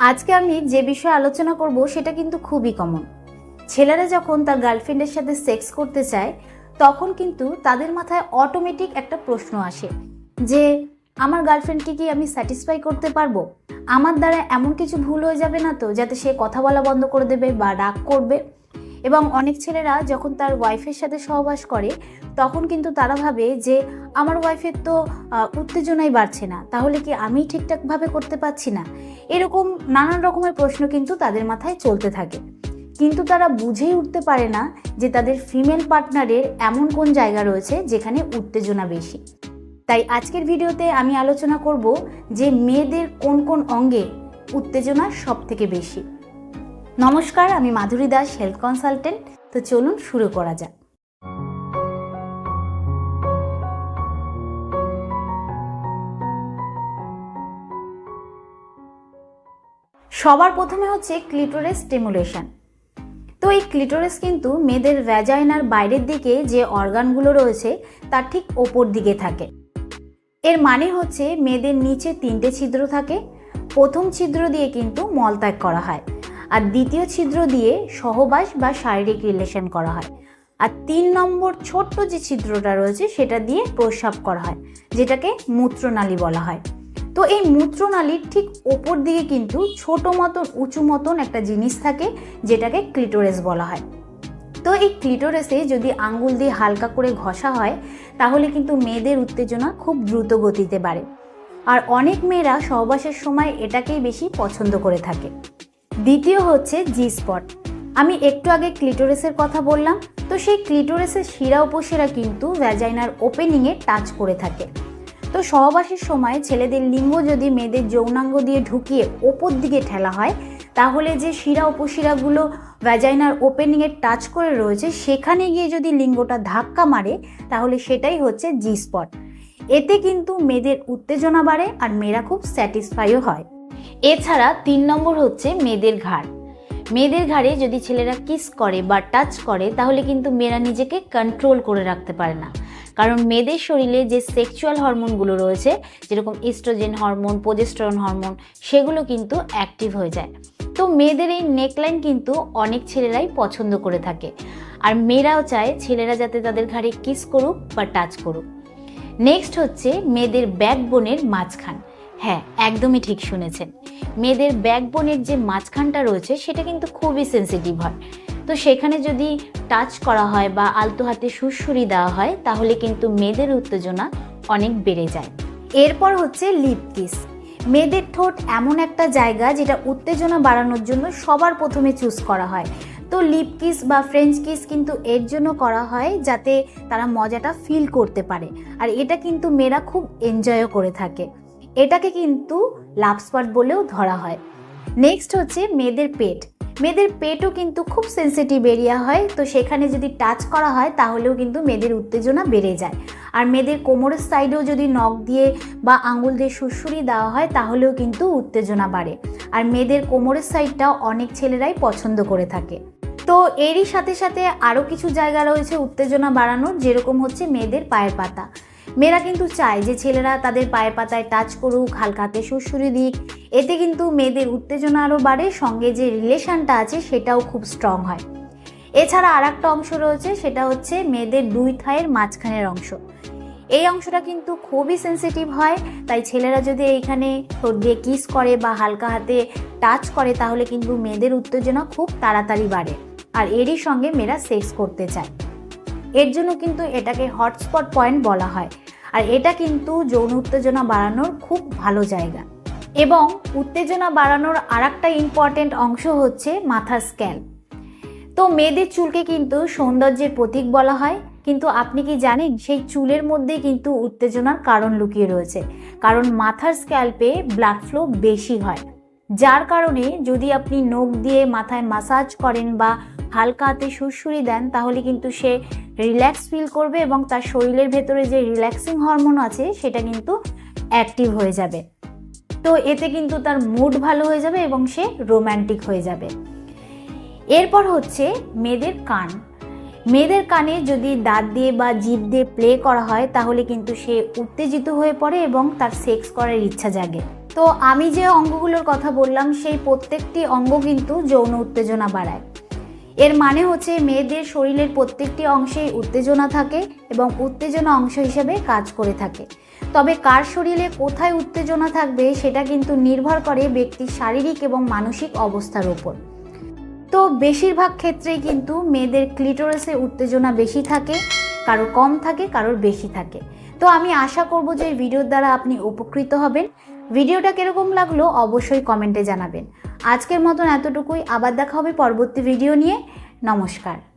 আজকে আমি যে বিষয়ে আলোচনা করব সেটা কিন্তু খুবই কমন। ছেলেরা যখন তার গার্লফ্রেন্ডের সাথে সেক্স করতে চায় তখন কিন্তু তাদের মাথায় অটোমেটিক একটা প্রশ্ন আসে যে আমার গার্লফ্রেন্ডকে কি আমি স্যাটিসফাই করতে পারবো? আমার দ্বারা এমন কিছু ভুল হয়ে যাবে না তো যাতে সে কথা বলা বন্ধ করে দেবে বা রাগ করবে? এবং অনেক ছেলেরা যখন তার ওয়াইফের সাথে সহবাস করে তখন কিন্তু তারা ভাবে যে আমার ওয়াইফের তো উত্তেজনাই বাড়ছে না, তাহলে কি আমি ঠিকঠাকভাবে করতে পারছি না? এরকম নানান রকমের প্রশ্ন কিন্তু তাদের মাথায় চলতে থাকে, কিন্তু তারা বুঝেই উঠতে পারে না যে তাদের ফিমেল পার্টনারের এমন কোন জায়গা রয়েছে যেখানে উত্তেজনা বেশি। তাই আজকের ভিডিওতে আমি আলোচনা করব যে মেয়েদের কোন কোন অঙ্গে উত্তেজনা সব থেকে বেশি। নমস্কার, আমি মাধুরী দাস, হেলথ কনসালটেন্ট। তো চলুন শুরু করা যাক। সবার প্রথমে হচ্ছে ক্লিটোরাস স্টিমুলেশন। তো এই ক্লিটোরাস কিন্তু মেয়েদের ভ্যাজাইনার বাইরের দিকে যে অর্গানগুলো রয়েছে তার ঠিক ওপর দিকে থাকে। এর মানে হচ্ছে মেয়েদের নিচে 3টে ছিদ্র থাকে। প্রথম ছিদ্র দিয়ে কিন্তু মলত্যাগ করা হয়, আর দ্বিতীয় ছিদ্র দিয়ে সহবাস বা শারীরিক রিলেশন করা হয়, আর 3 নম্বর ছোট্ট যে ছিদ্রটা রয়েছে সেটা দিয়ে প্রস্রাব করা হয়, যেটাকে মূত্রনালী বলা হয়। তো এই মূত্রনালীর ঠিক ওপর দিকে কিন্তু ছোট মতন উঁচু মতন একটা জিনিস থাকে যেটাকে ক্লিটোরাস বলা হয়। তো এই ক্লিটোরাসে যদি আঙ্গুল দিয়ে হালকা করে ঘষা হয় তাহলে কিন্তু মেয়েদের উত্তেজনা খুব দ্রুত গতিতে বাড়ে, আর অনেক মেয়েরা সহবাসের সময় এটাকেই বেশি পছন্দ করে থাকে। দ্বিতীয় হচ্ছে জি স্পট। আমি একটু আগে ক্লিটোরাসের কথা বললাম, তো সেই ক্লিটোরাসের শিরা উপশিরা কিন্তু ভ্যাজাইনার ওপেনিংয়ে টাচ করে থাকে। তো সহবাসের সময় ছেলেদের লিঙ্গ যদি মেয়েদের যৌনাঙ্গ দিয়ে ঢুকিয়ে ওপর দিকে ঠেলা হয় তাহলে যে শিরা উপশিরাগুলো ভ্যাজাইনার ওপেনিংয়ে টাচ করে রয়েছে সেখানে গিয়ে যদি লিঙ্গটা ধাক্কা মারে তাহলে সেটাই হচ্ছে জি স্পট। এতে কিন্তু মেয়েদের উত্তেজনা বাড়ে আর মেয়েরা খুব স্যাটিসফাইও হয়। এছাড়া 3 নম্বর হচ্ছে মেয়েদের ঘাড়। মেয়েদের ঘাড়ে যদি ছেলেরা কিস করে বা টাচ করে তাহলে কিন্তু মেয়েরা নিজেকে কন্ট্রোল করে রাখতে পারে না, কারণ মেয়েদের শরীরে যে সেক্সুয়াল হরমোনগুলো রয়েছে যেরকম ইস্ট্রোজেন হরমোন, প্রোজেস্টেরন হরমোন, সেগুলো কিন্তু অ্যাক্টিভ হয়ে যায়। তো মেয়েদের এই নেকলাইন কিন্তু অনেক ছেলেরাই পছন্দ করে থাকে, আর মেয়েরাও চায় ছেলেরা যাতে তাদের ঘাড়ে কিস করুক বা টাচ করুক। নেক্সট হচ্ছে মেয়েদের ব্যাকবোনের মাঝখান। হ্যাঁ, একদমই ঠিক শুনেছেন, মেয়েদের ব্যাকবোনের যে মাঝখানটা রয়েছে সেটা কিন্তু খুবই সেন্সিটিভ হয়। তো সেখানে যদি টাচ করা হয় বা আলতো হাতে সুড়সুড়ি দেওয়া হয় তাহলে কিন্তু মেয়েদের উত্তেজনা অনেক বেড়ে যায়। এরপর হচ্ছে লিপ কিস। মেয়েদের ঠোঁট এমন একটা জায়গা যেটা উত্তেজনা বাড়ানোর জন্য সবার প্রথমে চুজ করা হয়। তো লিপ কিস বা ফ্রেঞ্চ কিস কিন্তু এর জন্য করা হয় যাতে তারা মজাটা ফিল করতে পারে, আর এটা কিন্তু মেয়েরা খুব এনজয়ও করে থাকে। এটাকে কিন্তু লাভ স্পট বলেও ধরা হয়। নেক্সট হচ্ছে মেয়েদের পেট। মেয়েদের পেটও কিন্তু খুব সেন্সিটিভ এরিয়া হয়, তো সেখানে যদি টাচ করা হয় তাহলেও কিন্তু মেয়েদের উত্তেজনা বেড়ে যায়। আর মেয়েদের কোমরের সাইডেও যদি নখ দিয়ে বা আঙুল দিয়ে সুড়সুড়ি দেওয়া হয় তাহলেও কিন্তু উত্তেজনা বাড়ে, আর মেয়েদের কোমরের সাইডটাও অনেক ছেলেরাই পছন্দ করে থাকে। তো এরই সাথে সাথে আরও কিছু জায়গা রয়েছে উত্তেজনা বাড়ানোর, যেরকম হচ্ছে মেয়েদের পায়ের পাতা। মেয়েরা কিন্তু চায় যে ছেলেরা তাদের পায়ের পাতায় টাচ করুক, হালকাতে সুড়সুড়ি দিক, এতে কিন্তু মেয়েদের উত্তেজনা আরও বাড়ে, সঙ্গে যে রিলেশনটা আছে সেটাও খুব স্ট্রং হয়। এছাড়া আর একটা অংশ রয়েছে, সেটা হচ্ছে মেয়েদের 2 থায়ের মাঝখানের অংশ। এই অংশটা কিন্তু খুবই সেন্সিটিভ হয়, তাই ছেলেরা যদি এইখানে ঠোঁট দিয়ে কিস করে বা হালকা হাতে টাচ করে তাহলে কিন্তু মেয়েদের উত্তেজনা খুব তাড়াতাড়ি বাড়ে, আর এরই সঙ্গে মেয়েরা সেক্স করতে চায়। এর জন্য কিন্তু এটাকে হটস্পট পয়েন্ট বলা হয়, আর এটা কিন্তু যৌন উত্তেজনা বাড়ানোর খুব ভালো জায়গা। এবং উত্তেজনা বাড়ানোর আরেকটা ইম্পর্টেন্ট অংশ হচ্ছে মাথার স্ক্যাল্প। তো মেয়েদের চুলকে কিন্তু সৌন্দর্যের প্রতীক বলা হয়, কিন্তু আপনি কি জানেন সেই চুলের মধ্যেই কিন্তু উত্তেজনার কারণ লুকিয়ে রয়েছে, কারণ মাথার স্ক্যাল্পে ব্লাড ফ্লো বেশি হয়, যার কারণে যদি আপনি নখ দিয়ে মাথায় মাসাজ করেন বা হালকা হাতে সুড়সুড়ি দেন তাহলে কিন্তু সে রিল্যাক্স ফিল করবে এবং তার শরীরের ভেতরে যে রিল্যাক্সিং হরমোন আছে সেটা কিন্তু অ্যাক্টিভ হয়ে যাবে। তো এতে কিন্তু তার মুড ভালো হয়ে যাবে এবং সে রোম্যান্টিক হয়ে যাবে। এরপর হচ্ছে মেয়েদের কান। মেয়েদের কানে যদি দাঁত দিয়ে বা জিভ দিয়ে প্লে করা হয় তাহলে কিন্তু সে উত্তেজিত হয়ে পড়ে এবং তার সেক্স করার ইচ্ছা জাগে। তো আমি যে অঙ্গগুলোর কথা বললাম সেই প্রত্যেকটি অঙ্গ কিন্তু যৌন উত্তেজনা বাড়ায়। এর মানে হচ্ছে মেয়েদের শরীরের প্রত্যেকটি অংশেই উত্তেজনা থাকে এবং উত্তেজনা অংশ হিসেবে কাজ করে থাকে। তবে কার শরীরে কোথায় উত্তেজনা থাকবে সেটা কিন্তু নির্ভর করে ব্যক্তির শারীরিক এবং মানসিক অবস্থার উপর। তো বেশিরভাগ ক্ষেত্রেই কিন্তু মেয়েদের ক্লিটোরাসে উত্তেজনা বেশি থাকে, কারো কম থাকে, কারোর বেশি থাকে। তো আমি আশা করব যে এই ভিডিওর দ্বারা আপনি উপকৃত হবেন। ভিডিওটা কিরকম লাগলো অবশ্যই কমেন্টে জানাবেন। আজকের মতন এতটুকুই, আবার দেখা হবে পরবর্তী ভিডিও নিয়ে। নমস্কার।